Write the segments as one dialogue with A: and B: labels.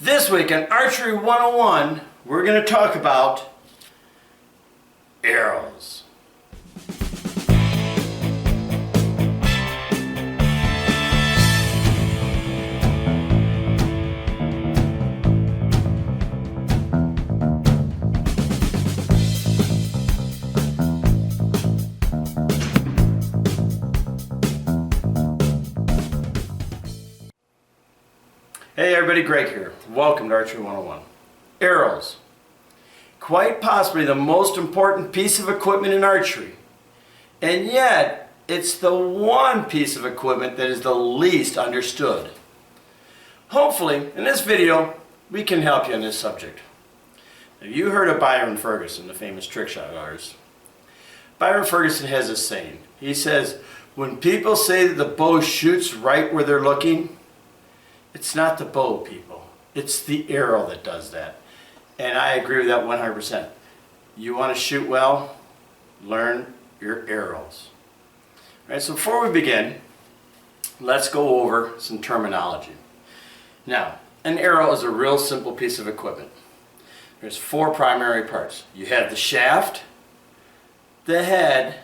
A: This week on Archery 101, we're going to talk about arrows. Hey everybody, Greg here. Welcome to Archery 101. Arrows. Quite possibly the most important piece of equipment in archery. And yet, it's the one piece of equipment that is the least understood. Hopefully, in this video, we can help you on this subject. Now, you heard of Byron Ferguson, the famous trick shot artist. Byron Ferguson has this saying. He says, when people say that the bow shoots right where they're looking, it's not the bow, people. It's the arrow that does that. And I agree with that 100%. You want to shoot well? Learn your arrows. All right, so before we begin, let's go over some terminology. Now, an arrow is a real simple piece of equipment. There's four primary parts. You have the shaft, the head,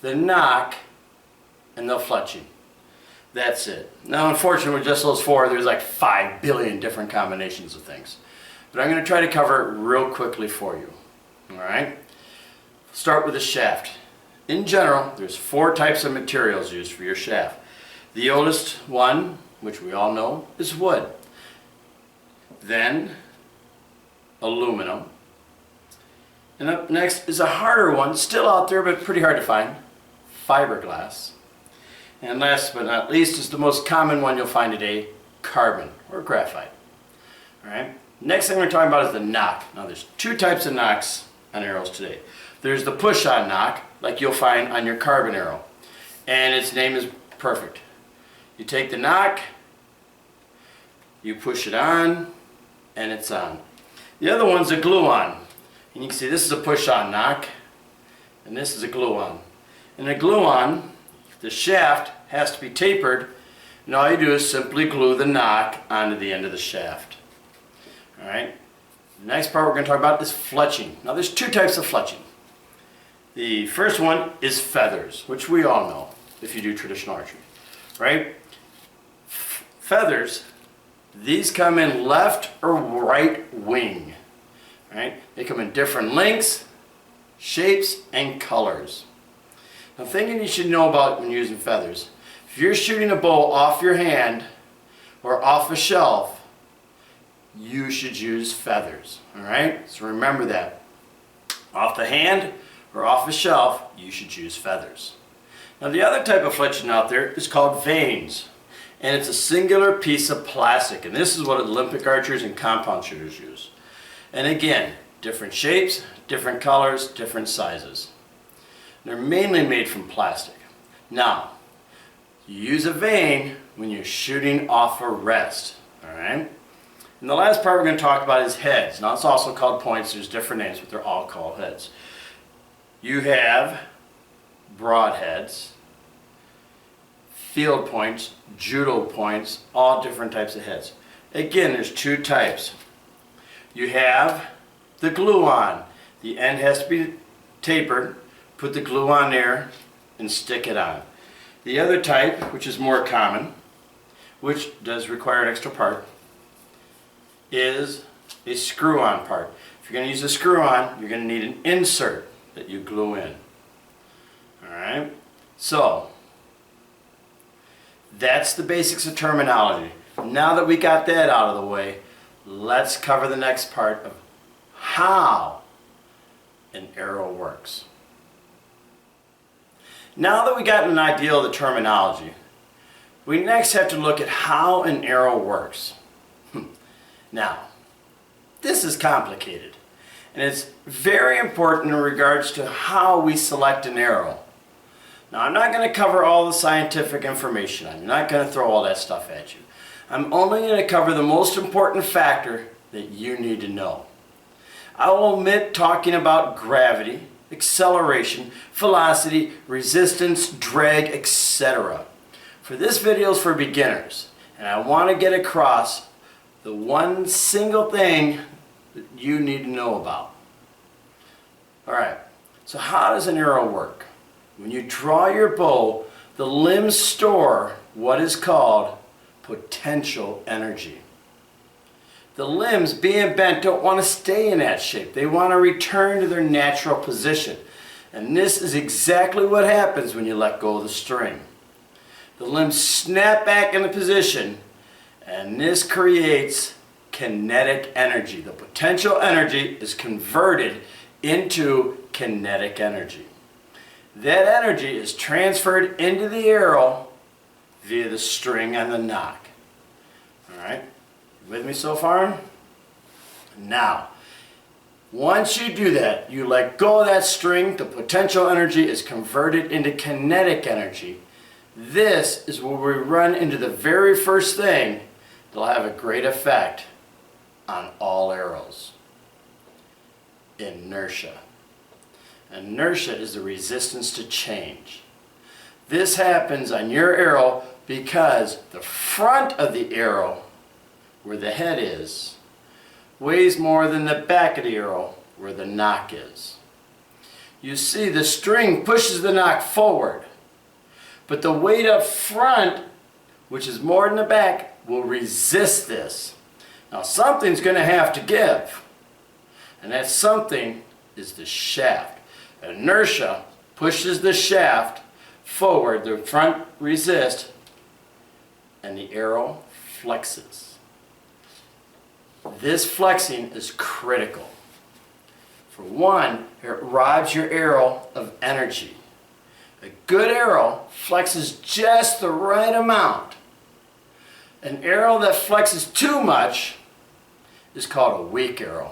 A: the nock, and the fletching. That's it. Now, unfortunately, with just those four, there's like 5 billion different combinations of things. But I'm going to try to cover it real quickly for you. Alright? Start with the shaft. In general, there's 4 types of materials used for your shaft. The oldest one, which we all know, is wood. Then, aluminum. And up next is a harder one, still out there but pretty hard to find, fiberglass. And last but not least is the most common one you'll find today, carbon or graphite. Alright? Next thing we're talking about is the nock. Now there's 2 types of nocks on arrows today. There's the push-on nock, like you'll find on your carbon arrow. And its name is perfect. You take the nock, you push it on, and it's on. The other one's a glue-on. And you can see this is a push-on nock, and this is a glue-on. And a glue-on, the shaft has to be tapered, and all you do is simply glue the nock onto the end of the shaft. Alright, the next part we're going to talk about is fletching. Now there's 2 types of fletching. The first one is feathers, which we all know if you do traditional archery. Right? Feathers, these come in left or right wing. Right? They come in different lengths, shapes, and colors. Now, the thing you should know about when using feathers, if you're shooting a bow off your hand or off a shelf, you should use feathers. Alright? So remember that. Off the hand or off a shelf, you should use feathers. Now, the other type of fletching out there is called vanes. And it's a singular piece of plastic. And this is what Olympic archers and compound shooters use. And again, different shapes, different colors, different sizes. They're mainly made from plastic. Now, you use a vane when you're shooting off a rest. Alright? And the last part we're going to talk about is heads. Now, it's also called points. There's different names, but they're all called heads. You have broadheads, field points, judo points, all different types of heads. Again, there's 2 types. You have the glue-on. The end has to be tapered. Put the glue on there and stick it on. The other type, which is more common, which does require an extra part, is a screw-on part. If you're going to use a screw-on, you're going to need an insert that you glue in. Alright? So, that's the basics of terminology. Now that we got that out of the way, let's cover the next part of how an arrow works. Now that we got an idea of the terminology, we next have to look at how an arrow works. Now, this is complicated, and it's very important in regards to how we select an arrow. Now, I'm not going to cover all the scientific information. I'm not going to throw all that stuff at you. I'm only going to cover the most important factor that you need to know. I will omit talking about gravity, acceleration, velocity, resistance, drag, etc. For this video is for beginners, and I want to get across the one single thing that you need to know about. Alright, so how does an arrow work? When you draw your bow, the limbs store what is called potential energy. The limbs, being bent, don't want to stay in that shape. They want to return to their natural position. And this is exactly what happens when you let go of the string. The limbs snap back into position, and this creates kinetic energy. The potential energy is converted into kinetic energy. That energy is transferred into the arrow via the string and the nock. Alright, with me so far? Now, once you do that, you let go of that string, the potential energy is converted into kinetic energy. This is where we run into the very first thing that'll have a great effect on all arrows. Inertia. Inertia is the resistance to change. This happens on your arrow because the front of the arrow, where the head is, weighs more than the back of the arrow, where the nock is. You see, the string pushes the nock forward, but the weight up front, which is more than the back, will resist this. Now something's going to have to give, and that something is the shaft. Inertia pushes the shaft forward, the front resists, and the arrow flexes. This flexing is critical. For one, it robs your arrow of energy. A good arrow flexes just the right amount. An arrow that flexes too much is called a weak arrow.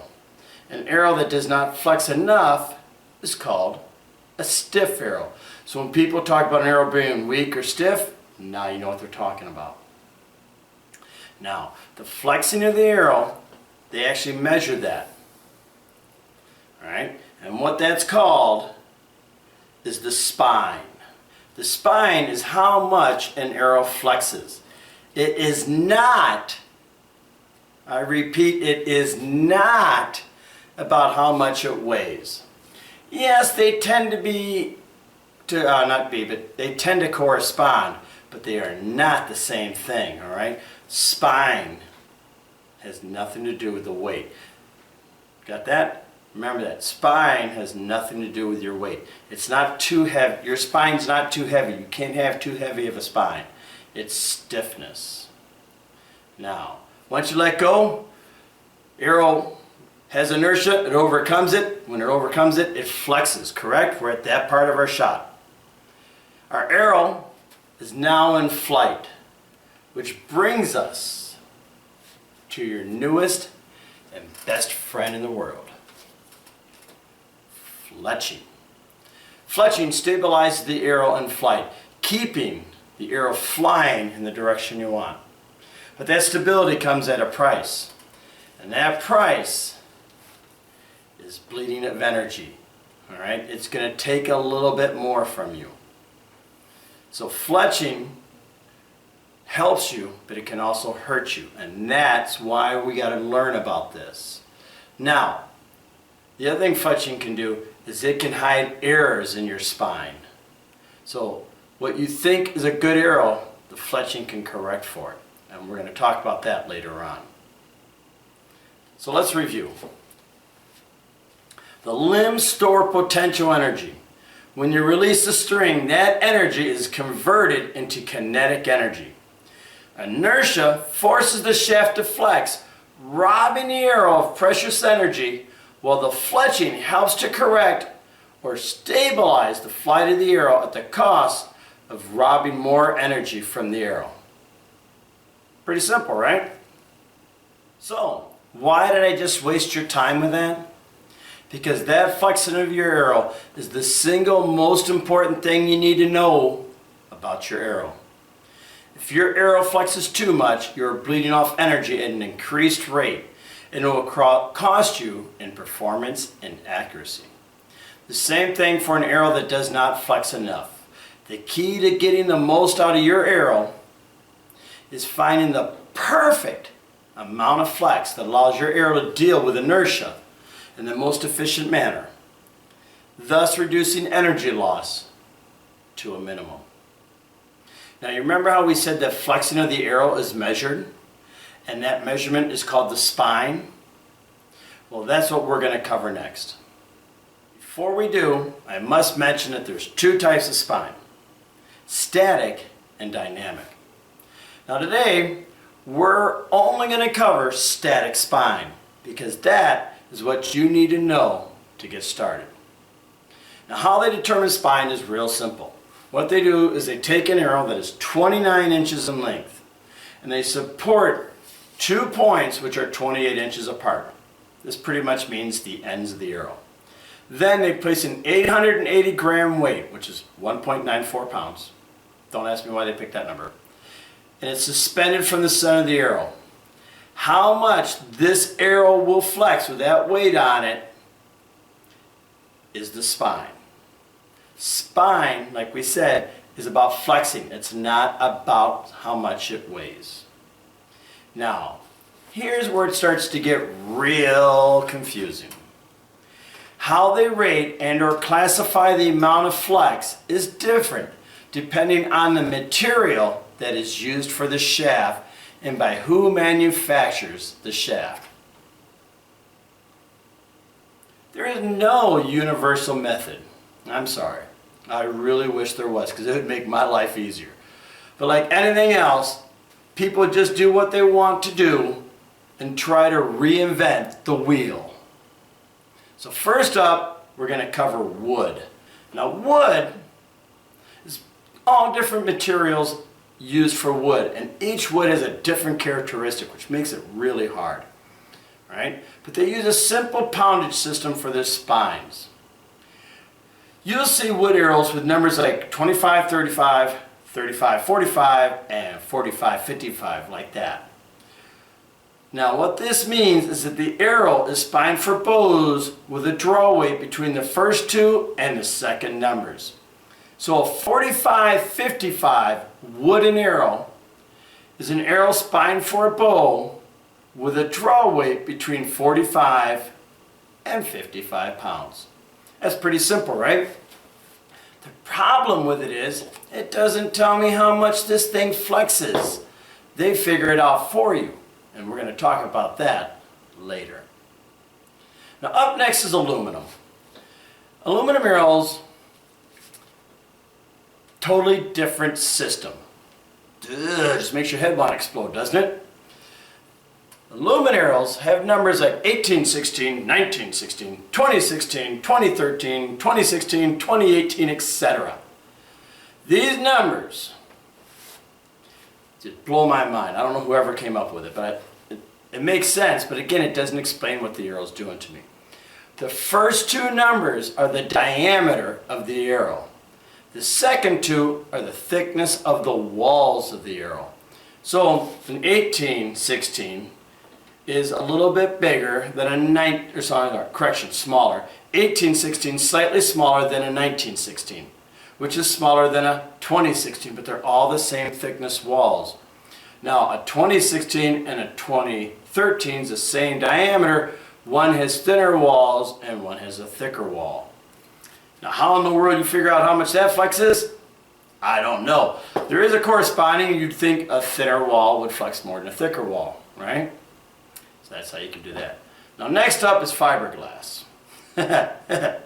A: An arrow that does not flex enough is called a stiff arrow. So when people talk about an arrow being weak or stiff, now you know what they're talking about. Now, the flexing of the arrow, they actually measure that. Alright? And what that's called is the spine. The spine is how much an arrow flexes. It is not, I repeat, it is not about how much it weighs. Yes, they tend to be, they tend to correspond, but they are not the same thing, all right? Spine has nothing to do with the weight. Got that? Remember that. Spine has nothing to do with your weight. It's not too heavy. Your spine's not too heavy. You can't have too heavy of a spine. It's stiffness. Now, once you let go, arrow has inertia, it overcomes it. When it overcomes it, it flexes, correct? We're at that part of our shot. Our arrow is now in flight, which brings us to your newest and best friend in the world. Fletching. Fletching stabilizes the arrow in flight, keeping the arrow flying in the direction you want. But that stability comes at a price. And that price is bleeding of energy. All right? It's going to take a little bit more from you. So fletching helps you, but it can also hurt you. And that's why we got to learn about this. Now, the other thing fletching can do is it can hide errors in your spine. So what you think is a good arrow, the fletching can correct for it. And we're going to talk about that later on. So let's review. The limbs store potential energy. When you release the string, that energy is converted into kinetic energy. Inertia forces the shaft to flex, robbing the arrow of precious energy, while the fletching helps to correct or stabilize the flight of the arrow at the cost of robbing more energy from the arrow. Pretty simple, right? So, why did I just waste your time with that? Because that flexing of your arrow is the single most important thing you need to know about your arrow. If your arrow flexes too much, you're bleeding off energy at an increased rate, and it will cost you in performance and accuracy. The same thing for an arrow that does not flex enough. The key to getting the most out of your arrow is finding the perfect, amount of flex that allows your arrow to deal with inertia in the most efficient manner, thus reducing energy loss to a minimum. Now you remember how we said that flexing of the arrow is measured, and that measurement is called the spine? Well, that's what we're going to cover next. Before we do, I must mention that there's two types of spine: static and dynamic. Now today, we're only going to cover static spine, because that is what you need to know to get started. Now how they determine spine is real simple. What they do is they take an arrow that is 29 inches in length, and they support 2 points which are 28 inches apart. This pretty much means the ends of the arrow. Then they place an 880 gram weight, which is 1.94 pounds. Don't ask me why they picked that number. And it's suspended from the center of the arrow. How much this arrow will flex with that weight on it is the spine. Spine, like we said, is about flexing. It's not about how much it weighs. Now, here's where it starts to get real confusing. How they rate and or classify the amount of flex is different depending on the material that is used for the shaft and by who manufactures the shaft. There is no universal method. I'm sorry. I really wish there was, because it would make my life easier. But like anything else, people just do what they want to do and try to reinvent the wheel. So first up, we're going to cover wood. Now wood is all different materials used for wood, and each wood has a different characteristic, which makes it really hard. Right? But they use a simple poundage system for their spines. You'll see wood arrows with numbers like 25, 35, 35, 45, and 45, 55, like that. Now what this means is that the arrow is spined for bows with a draw weight between the first two and the second numbers. So a 45, 55 wooden arrow is an arrow spined for a bow with a draw weight between 45 and 55 pounds. That's pretty simple, right? The problem with it is, it doesn't tell me how much this thing flexes. They figure it out for you, and we're going to talk about that later. Now up next is aluminum. Aluminum arrows, totally different system. Just makes your head want to explode, doesn't it? Aluminum arrows have numbers like 1816, 1916, 2016, 2013, 2016, 2018, etc. These numbers just blow my mind. I don't know whoever came up with it, but it makes sense, but again, it doesn't explain what the arrow's doing to me. The first two numbers are the diameter of the arrow. The second two are the thickness of the walls of the arrow. So an 1816 is a little bit bigger than a smaller. 1816 slightly smaller than a 1916, which is smaller than a 2016, but they're all the same thickness walls. Now a 2016 and a 2013 is the same diameter. One has thinner walls and one has a thicker wall. Now how in the world you figure out how much that flex is? I don't know. There is a corresponding, you'd think a thinner wall would flex more than a thicker wall, right? So that's how you can do that. Now next up is fiberglass. I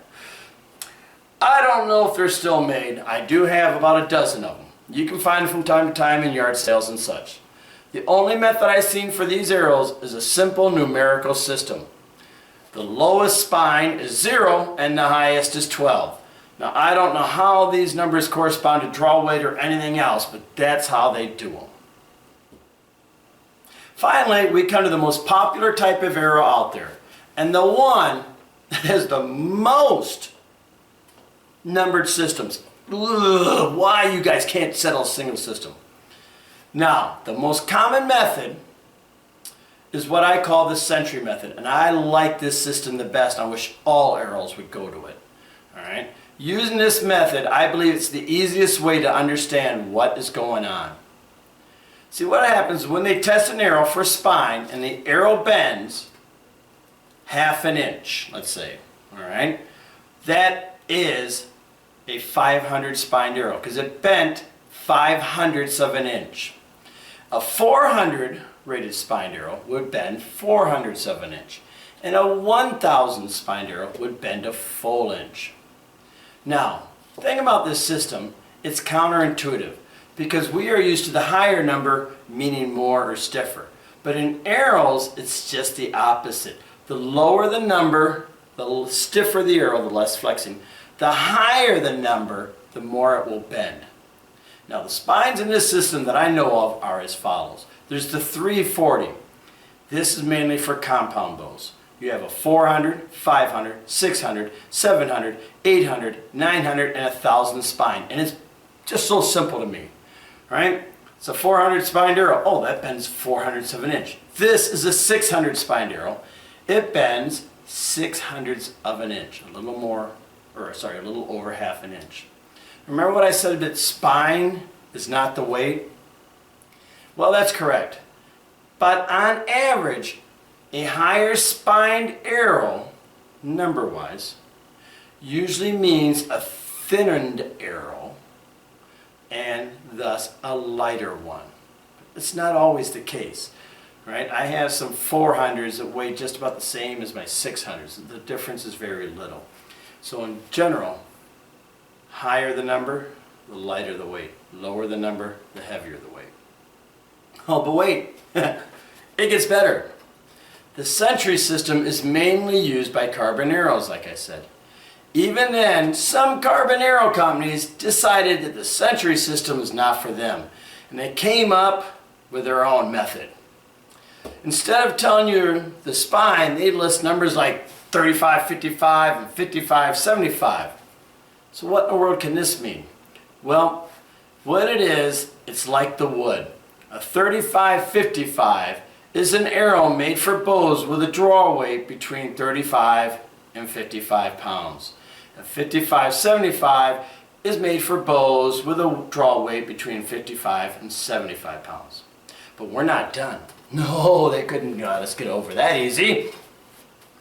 A: don't know if they're still made. I do have about a dozen of them. You can find them from time to time in yard sales and such. The only method I've seen for these arrows is a simple numerical system. The lowest spine is 0 and the highest is 12. Now I don't know how these numbers correspond to draw weight or anything else, but that's how they do them. Finally, we come to the most popular type of arrow out there, and the one that has the most numbered systems. Ugh, why you guys can't settle a single system? Now, the most common method is what I call the century method, and I like this system the best. I wish all arrows would go to it. All right? Using this method, I believe it's the easiest way to understand what is going on. See, what happens when they test an arrow for spine and the arrow bends half an inch, let's say, all right? That is a 500 spined arrow because it bent 5/100ths of an inch. A 400 rated spined arrow would bend 4/100ths of an inch. And a 1000 spined arrow would bend a full inch. Now, the thing about this system, it's counterintuitive because we are used to the higher number meaning more or stiffer. But in arrows, it's just the opposite. The lower the number, the stiffer the arrow, the less flexing. The higher the number, the more it will bend. Now, the spines in this system that I know of are as follows. There's the 340. This is mainly for compound bows. You have a 400, 500, 600, 700, 800, 900, and 1000 spine. And it's just so simple to me, right? It's a 400 spined arrow. Oh, that bends 4/100ths of an inch. This is a 600 spined arrow. It bends 6/100ths of an inch, a little more, or sorry, a little over half an inch. Remember what I said that spine is not the weight? Well, that's correct. But on average, a higher spined arrow, number-wise, usually means a thinner arrow and thus a lighter one. It's not always the case, right? I have some 400s that weigh just about the same as my 600s. The difference is very little. So in general, higher the number, the lighter the weight. Lower the number, the heavier the weight. Oh, but wait, it gets better. The century system is mainly used by carbon arrows, like I said. Even then, some carbon arrow companies decided that the century system is not for them, and they came up with their own method. Instead of telling you the spine, they list numbers like 35/55 and 55/75. So what in the world can this mean? Well, what it is, it's like the wood. A 35/55 is an arrow made for bows with a draw weight between 35 and 55 pounds. A 55/75 is made for bows with a draw weight between 55 and 75 pounds. But we're not done. No, they couldn't let us get over that easy.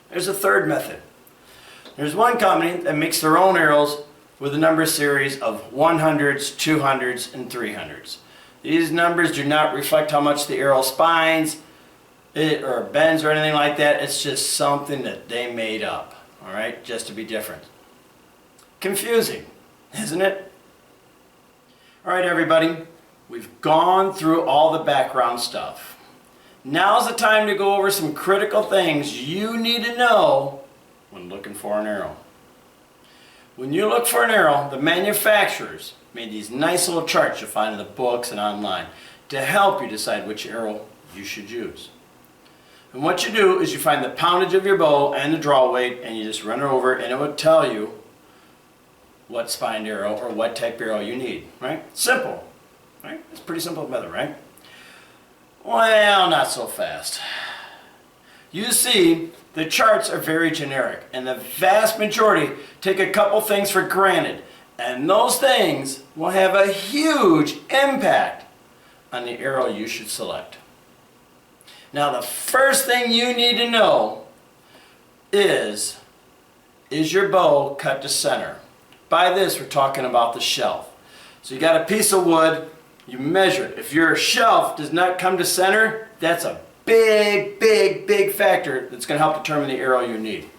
A: There's a third method. There's one company that makes their own arrows with a number series of 100s, 200s, and 300s. These numbers do not reflect how much the arrow spines or bends or anything like that. It's just something that they made up, all right, just to be different. Confusing, isn't it? All right, everybody, we've gone through all the background stuff. Now's the time to go over some critical things you need to know when looking for an arrow. When you look for an arrow, the manufacturers made these nice little charts you'll find in the books and online to help you decide which arrow you should use. And what you do is you find the poundage of your bow and the draw weight, and you just run it over, and it will tell you what spined arrow or what type arrow you need, right? Simple, right? It's a pretty simple method, right? Well, not so fast. You see, the charts are very generic, and the vast majority take a couple things for granted, and those things will have a huge impact on the arrow you should select. Now, the first thing you need to know is your bow cut to center? By this, we're talking about the shelf. So you got a piece of wood, you measure it. If your shelf does not come to center, that's a big factor that's going to help determine the arrow you need.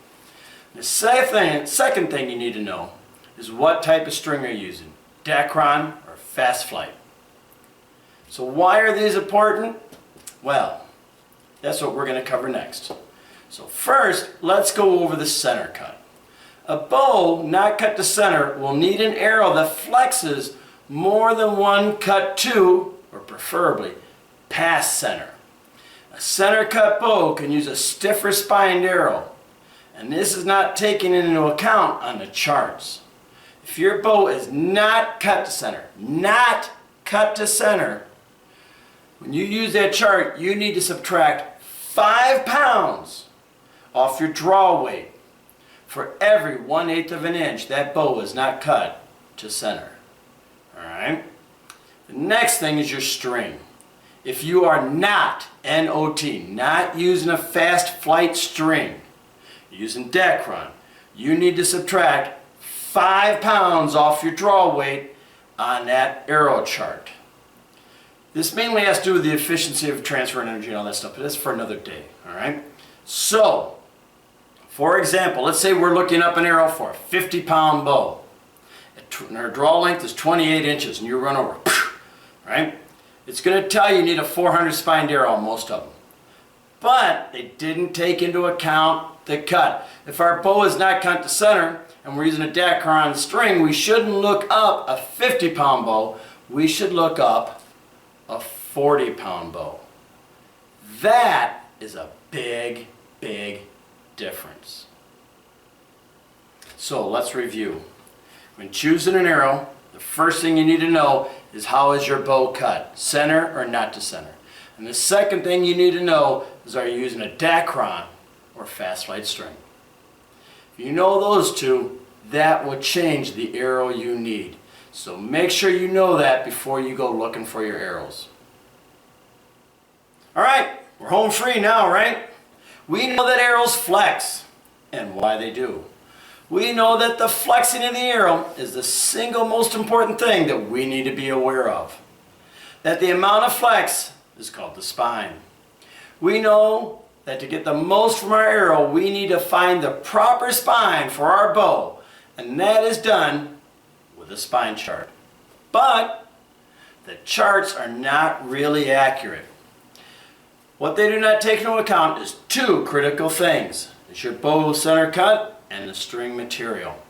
A: The second thing you need to know is what type of string you're using, Dacron or Fast Flight. So why are these important? Well, that's what we're going to cover next. So first, let's go over the center cut. A bow not cut to center will need an arrow that flexes more than one cut to, or preferably, past center. A center cut bow can use a stiffer spined arrow, and this is not taken into account on the charts. If your bow is not cut to center, when you use that chart, you need to subtract 5 pounds off your draw weight for every 1/8 of an inch that bow is not cut to center. Alright? The next thing is your string. if you are not, N-O-T, not using a fast flight string, using Dacron, you need to subtract 5 pounds off your draw weight on that arrow chart. This mainly has to do with the efficiency of transferring energy and all that stuff, but that's for another day, all right? So, for example, let's say we're looking up an arrow for a 50-pound bow. And our draw length is 28 inches, and you run over, right? It's going to tell you need a 400 spined arrow on most of them. But they didn't take into account the cut. If our bow is not cut to center, and we're using a Dacron string, we shouldn't look up a 50-pound bow. We should look up a 40-pound bow. That is a big, big difference. So let's review. When choosing an arrow, the first thing you need to know is how is your bow cut, center or not to center. And the second thing you need to know is are you using a Dacron or fast flight string. If you know those two, that will change the arrow you need. So make sure you know that before you go looking for your arrows. Alright, we're home free now, right? We know that arrows flex and why they do. We know that the flexing of the arrow is the single most important thing that we need to be aware of. That the amount of flex is called the spine. We know that to get the most from our arrow, we need to find the proper spine for our bow, and that is done with a spine chart. But the charts are not really accurate. What they do not take into account is two critical things. It's your bow center cut and the string material.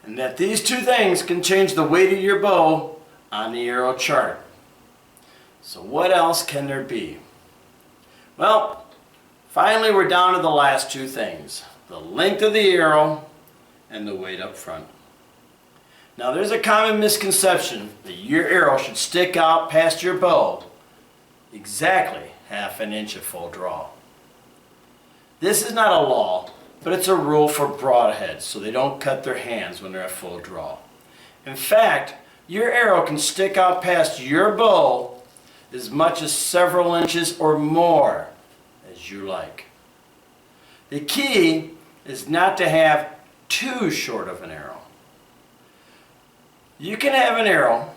A: And that these two things can change the weight of your bow on the arrow chart. So what else can there be? Well, finally we're down to the last two things. The length of the arrow and the weight up front. Now there's a common misconception that your arrow should stick out past your bow exactly ½ inch at full draw. This is not a law, but it's a rule for broadheads so they don't cut their hands when they're at full draw. In fact, your arrow can stick out past your bow as much as several inches or more as you like. The key is not to have too short of an arrow. You can have an arrow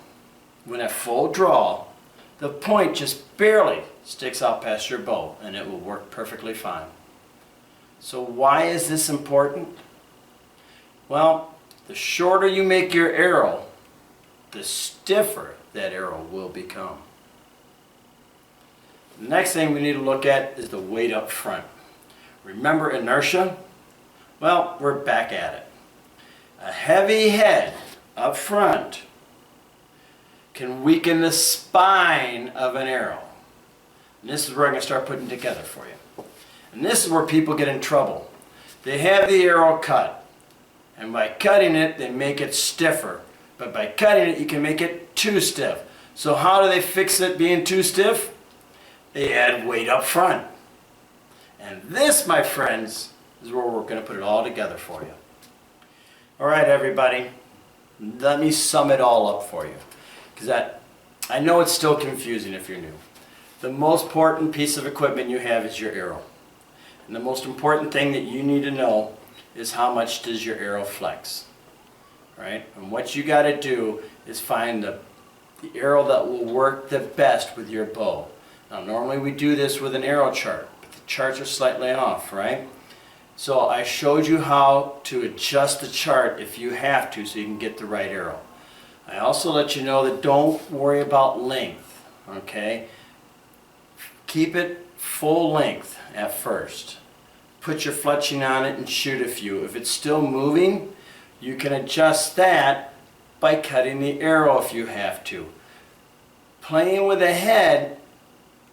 A: when at full draw, the point just barely sticks out past your bow and it will work perfectly fine. So why is this important? Well, the shorter you make your arrow, the stiffer that arrow will become. The next thing we need to look at is the weight up front. Remember inertia? Well, we're back at it. A heavy head up front can weaken the spine of an arrow. And this is where I'm going to start putting together for you. And this is where people get in trouble. They have the arrow cut, and by cutting it, they make it stiffer. But by cutting it, you can make it too stiff. So how do they fix it being too stiff? They add weight up front. And this, my friends, is where we're going to put it all together for you. All right, everybody, let me sum it all up for you. Because I know it's still confusing if you're new. The most important piece of equipment you have is your arrow. And the most important thing that you need to know is how much does your arrow flex. Right? And what you got to do is find the arrow that will work the best with your bow. Now normally we do this with an arrow chart, but the charts are slightly off, right? So I showed you how to adjust the chart if you have to so you can get the right arrow. I also let you know that don't worry about length, okay? Keep it full length at first. Put your fletching on it and shoot a few. If it's still moving, you can adjust that by cutting the arrow if you have to. Playing with the head,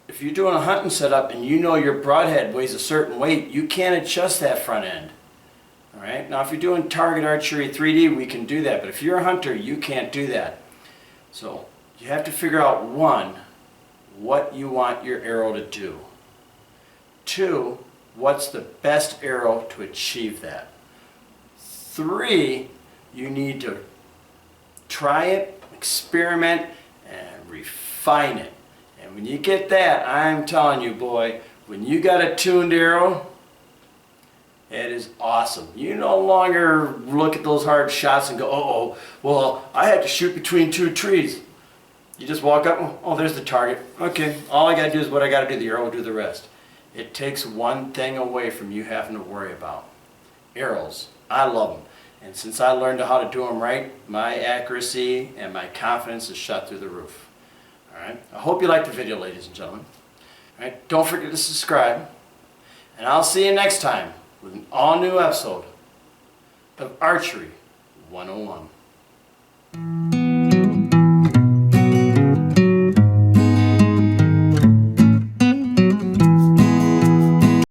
A: if you're doing a hunting setup and you know your broadhead weighs a certain weight, you can't adjust that front end. All right? Now if you're doing target archery 3D, we can do that, but if you're a hunter, you can't do that. So you have to figure out, one, what you want your arrow to do. Two, what's the best arrow to achieve that. Three, you need to try it, experiment, and refine it. And when you get that, I'm telling you, boy, when you got a tuned arrow, it is awesome. You no longer look at those hard shots and go, oh, well, I had to shoot between two trees. You just walk up, oh, there's the target. Okay, all I got to do is what I got to do. The arrow will do the rest. It takes one thing away from you having to worry about. Arrows, I love them. And since I learned how to do them right, my accuracy and my confidence is shot through the roof. All right, I hope you liked the video, ladies and gentlemen. All right, don't forget to subscribe. And I'll see you next time with an all-new episode of Archery 101.